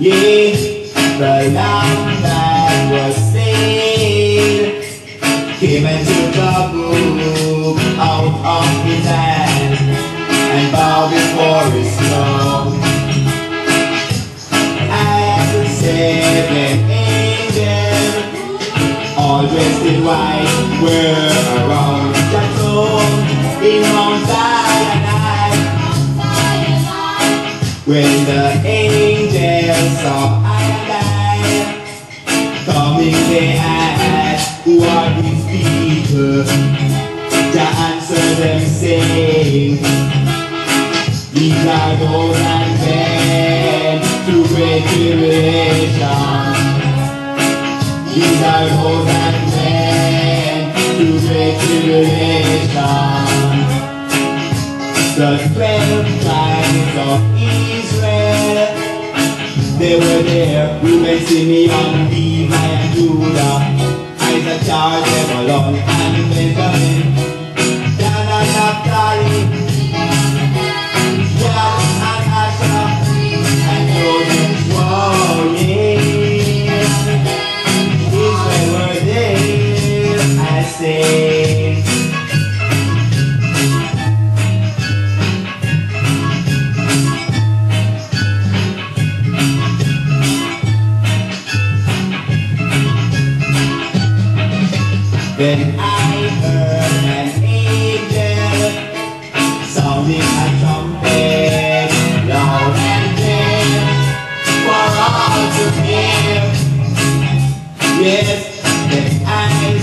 Yeah, the lamb that was slain came and took the book out of his hand and bowed before his throne. And the seven angels, all dressed in white, were around the throne in Mount Zion. When the angels saw I coming, they asked, who are these people? To answer them saying, these are those that went through great tribulation. These are those that went through great tribulation. The 12 tribes of Israel, they were there. Reuben, Simeon, Levi, and Judah, Isaac, Zebulun, and Benjamin, Dan and Naphtali, Gad and Asher, and Joseph. Whoa, yeah, Israel were there, I say. Then I heard an angel sounding a trumpet loud and clear for all to hear. Yes, then I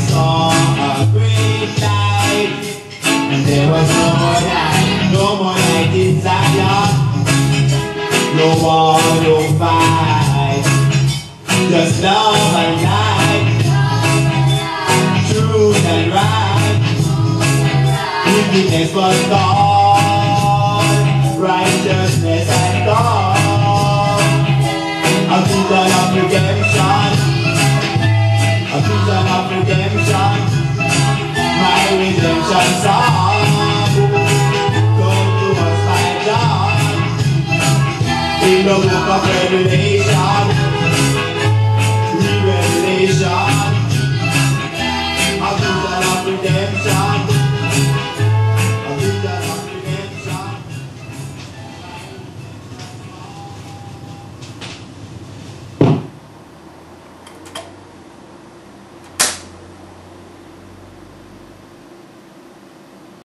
saw a great light, and there was no more night in Zion, no war, no fight, just love and light, truth and right, wickedness was gone, righteousness and God, a vision of redemption, a vision of redemption, my redemption song, come to us by John, in the book of Revelation, Revelation.